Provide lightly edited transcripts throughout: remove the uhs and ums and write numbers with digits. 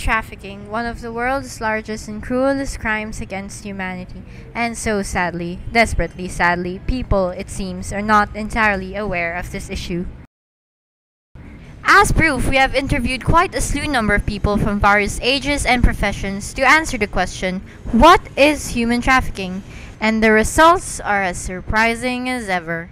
trafficking, one of the world's largest and cruelest crimes against humanity. And so sadly, desperately sadly, people, it seems, are not entirely aware of this issue. As proof, we have interviewed quite a slew number of people from various ages and professions to answer the question, what is human trafficking? And the results are as surprising as ever.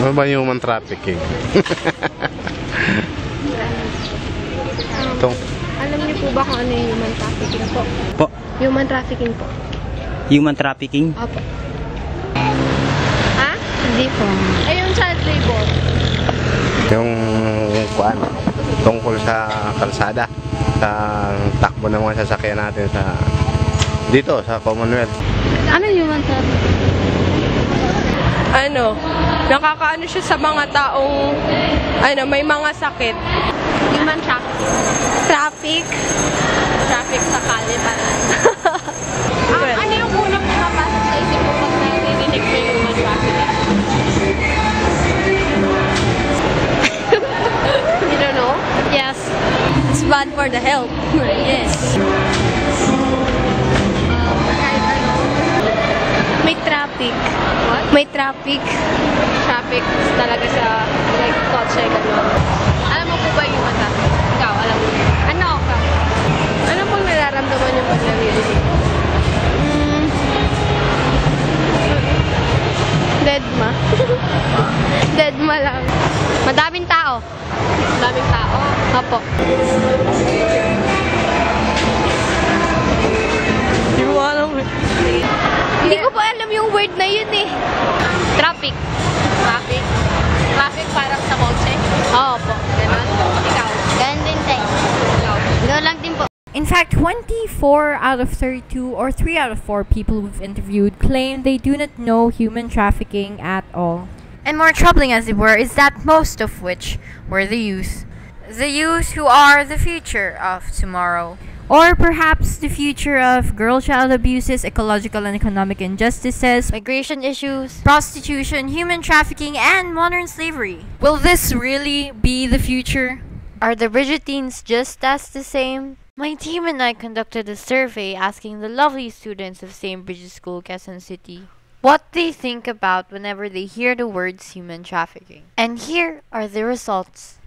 Ano ba yung human trafficking? Alam niyo po ba kung ano yung human trafficking po? Po? Human trafficking po. Human trafficking? Opo. Ha? Hindi po. Ay, yung child labor. Yung kuan tungkol sa kalsada, sa takbo ng mga sasakyan natin sa dito sa Commonwealth. Ano yung human trafficking? Nakakaano siya sa mga taong may mga sakit. Human trafficking. Traffic sa kaliparan. Ano yung unang pumapasok sa isip mo pag narinig mo yung human trafficking? You don't know? Yes. It's bad for the health. Yes. May traffic. What? May traffic. Traffic talaga sa like kotse gano'n. Alam mo po ba yung human traffic? Ikaw, alam mo. Ano ka? Ano pong nararamdaman yung pag naririnig? Deadma. Deadma lang. Madaming tao. Madaming tao? Opo. Hindi mo alam eh. Hindi ko pa alam yung word na yun eh. Traffic. Traffic? Traffic parang sa kotse? Oo po. Ganon. Ikaw? Ganon din tayo. Ikaw? Ganon lang din po. In fact, 24 out of 32 or 3 out of 4 people we've interviewed claim they do not know human trafficking at all. And more troubling as it were is that most of which were the youth. The youth who are the future of tomorrow. Or perhaps the future of girl-child abuses, ecological and economic injustices, migration issues, prostitution, human trafficking, and modern slavery. Will this really be the future? Are the Bridgetines just as the same? My team and I conducted a survey asking the lovely students of St. Bridget's School, Quezon City, what they think about whenever they hear the words human trafficking. And here are the results.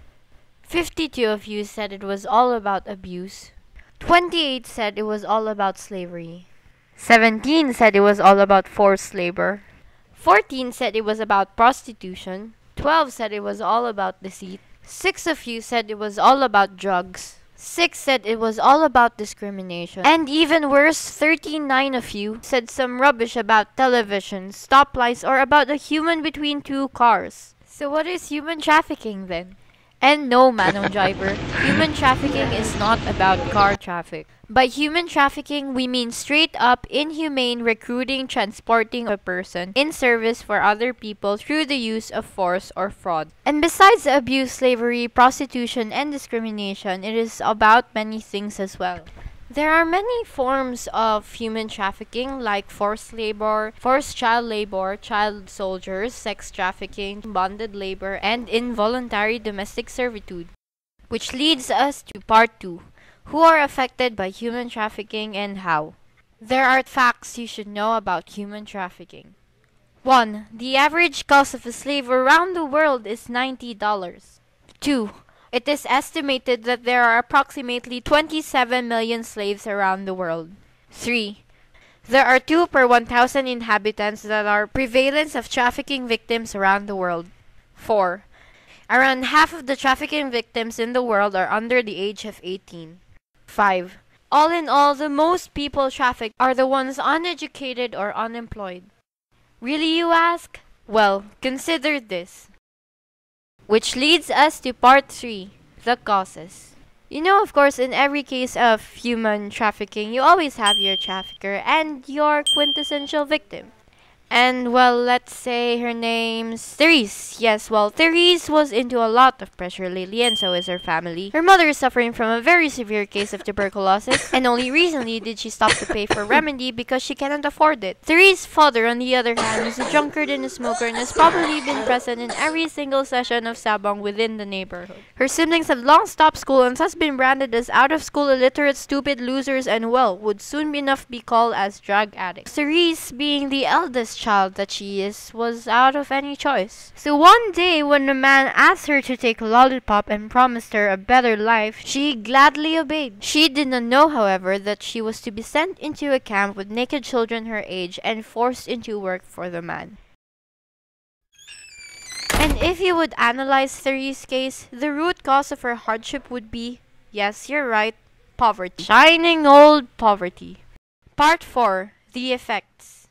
52 of you said it was all about abuse. 28 said it was all about slavery. 17 said it was all about forced labor. 14 said it was about prostitution. 12 said it was all about deceit. 6 of you said it was all about drugs. 6 said it was all about discrimination. And even worse, 39 of you said some rubbish about television, stoplights, or about a human between two cars. So what is human trafficking then? And no, Manong Driver, human trafficking is not about car traffic. By human trafficking, we mean straight up inhumane recruiting, transporting a person in service for other people through the use of force or fraud. And besides abuse, slavery, prostitution, and discrimination, it is about many things as well. There are many forms of human trafficking like forced labor, forced child labor, child soldiers, sex trafficking, bonded labor, and involuntary domestic servitude. Which leads us to part 2. Who are affected by human trafficking and how? There are facts you should know about human trafficking. 1. The average cost of a slave around the world is $90. 2. It is estimated that there are approximately 27 million slaves around the world. 3. There are 2 per 1,000 inhabitants that are prevalence of trafficking victims around the world. 4. Around half of the trafficking victims in the world are under the age of 18. 5. All in all, the most people trafficked are the ones uneducated or unemployed. Really, you ask? Well, consider this. Which leads us to part 3, the causes. You know, of course, in every case of human trafficking, you always have your trafficker and your quintessential victim. And well, let's say her name's Therese. Yes, well, Therese was into a lot of pressure lately, and so is her family. Her mother is suffering from a very severe case of tuberculosis, and only recently did she stop to pay for remedy because she cannot afford it. Therese's father, on the other hand, is a drunkard and a smoker and has probably been present in every single session of sabong within the neighborhood. Her siblings have long stopped school and thus been branded as out-of-school illiterate, stupid losers, and well, would soon enough be called as drug addicts. Therese, being the eldest child that she is, was out of any choice. So one day when a man asked her to take a lollipop and promised her a better life, she gladly obeyed. She did not know, however, that she was to be sent into a camp with naked children her age and forced into work for the man. And if you would analyze Therese's case, the root cause of her hardship would be, yes, you're right, poverty. Shining old poverty. Part 4. The effects.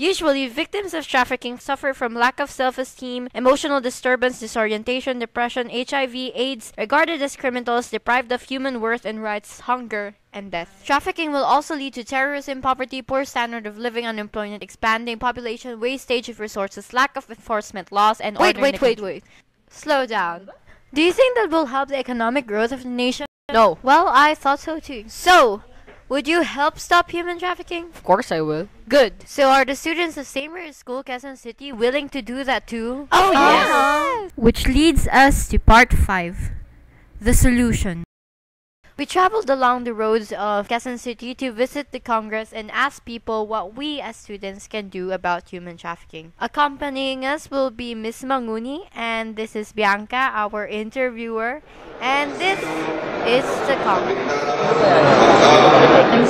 Usually, victims of trafficking suffer from lack of self-esteem, emotional disturbance, disorientation, depression, HIV, AIDS, regarded as criminals, deprived of human worth and rights, hunger, and death. Trafficking will also lead to terrorism, poverty, poor standard of living, unemployment, expanding population, wastage of resources, lack of enforcement laws, and order. Wait. Slow down. Do you think that will help the economic growth of the nation? No. Well, I thought so too. So, would you help stop human trafficking? Of course I will. Good. So are the students of St. Mary's School, Quezon City willing to do that too? Oh, yes! Which leads us to part 5. The solution. We traveled along the roads of Quezon City to visit the Congress and ask people what we as students can do about human trafficking. Accompanying us will be Ms. Manguni, and this is Bianca, our interviewer, and this is the Congress.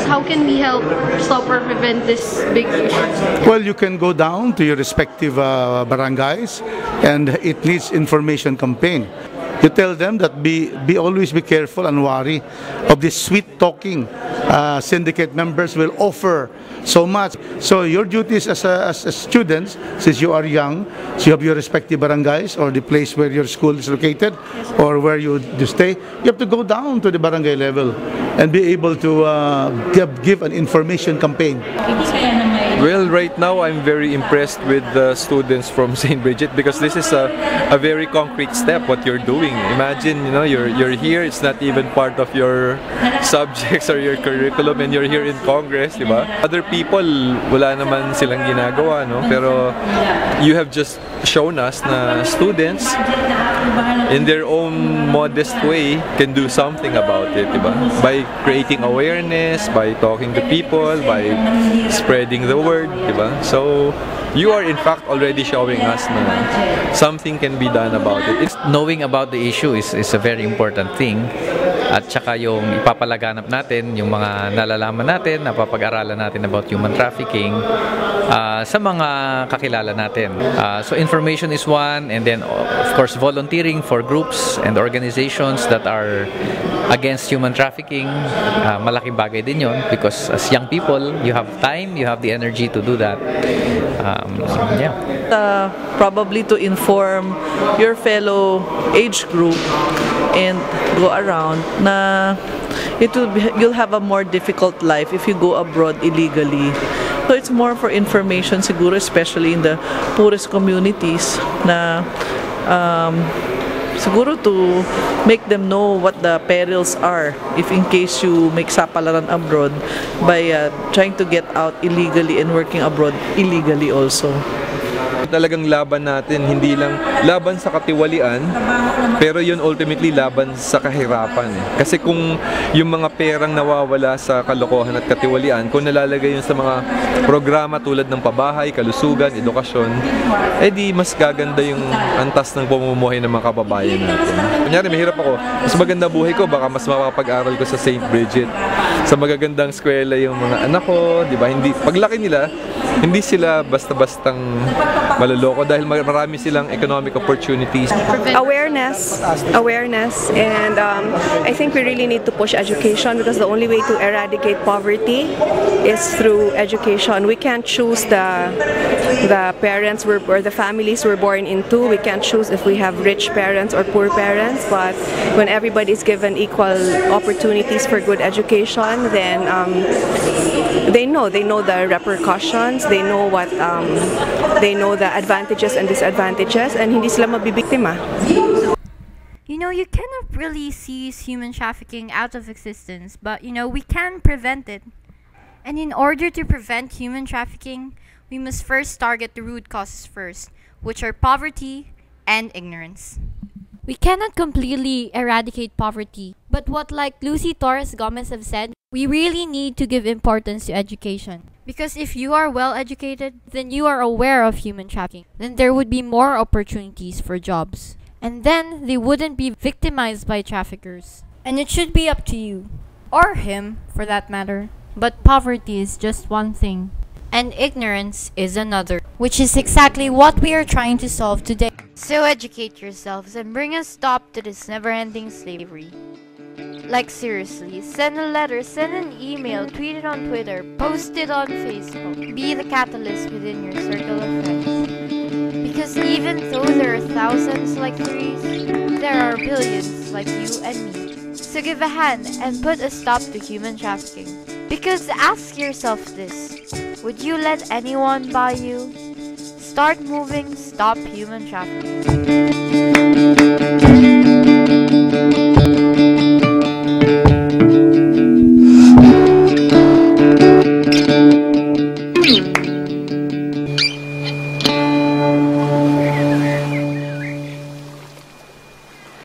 How can we help stop or prevent this big issue? Well, you can go down to your respective barangays, and it needs information campaign. You tell them that always be careful and wary of this sweet talking. Syndicate members will offer so much. So your duties as students, since you are young, so you have your respective barangays or the place where your school is located, or where you stay, you have to go down to the barangay level and be able to give an information campaign. Well, right now I'm very impressed with the students from St. Bridget because this is a very concrete step what you're doing. Imagine, you know, you're here, it's not even part of your subjects or your curriculum, and you're here in Congress, di ba? Other people, wala naman silang ginagawa, no? Pero you have just shown us na students in their own modest way can do something about it, di ba? By creating awareness, by talking to people, by spreading the word, di ba? So you are in fact already showing us na something can be done about it. Knowing about the issue is a very important thing. At saka yung ipapalaganap natin, yung mga nalalaman natin, napapag-aralan natin about human trafficking sa mga kakilala natin. So information is one, and then of course volunteering for groups and organizations that are against human trafficking. Malaking bagay din yun because as young people, you have time, you have the energy to do that. Probably to inform your fellow age group and go around na you'll have a more difficult life if you go abroad illegally. So it's more for information siguro, especially in the poorest communities na siguro to make them know what the perils are if in case you make sapalaran abroad by trying to get out illegally and working abroad illegally also. Talagang laban natin, hindi lang laban sa katiwalian, pero yun ultimately laban sa kahirapan. Kasi kung yung mga perang nawawala sa kalokohan at katiwalian, kung nalalagay yun sa mga programa tulad ng pabahay, kalusugan, edukasyon, di mas gaganda yung antas ng pamumuhay ng mga kababayan natin. Kunyari, mahirap ako. Mas maganda buhay ko, baka mas mapapag-aral ko sa St. Bridget. Sa magagandang eskwela yung mga anak ko, di ba? Hindi, paglaki nila, hindi sila basta-bastang maloloko dahil marami silang economic opportunities. Awareness, and I think we really need to push education, because the only way to eradicate poverty is through education. We can't choose the parents or the families we're born into. We can't choose if we have rich parents or poor parents, but when everybody is given equal opportunities for good education, then they know the repercussions, they know the advantages and disadvantages, and hindi sila mabibiktima. You know, you cannot really cease human trafficking out of existence, but we can prevent it. And in order to prevent human trafficking, we must first target the root causes first, which are poverty and ignorance. We cannot completely eradicate poverty, but like Lucy Torres Gomez have said, we really need to give importance to education. Because if you are well educated, then you are aware of human trafficking. Then there would be more opportunities for jobs. And then they wouldn't be victimized by traffickers. And it should be up to you, or him for that matter. But poverty is just one thing, and ignorance is another, which is exactly what we are trying to solve today. So educate yourselves and bring a stop to this never-ending slavery. Like seriously, send a letter, send an email, tweet it on Twitter, post it on Facebook. Be the catalyst within your circle of friends. Because even though there are thousands like threes, there are billions like you and me. So give a hand and put a stop to human trafficking. Because ask yourself this, would you let anyone buy you? Start moving, stop human trafficking.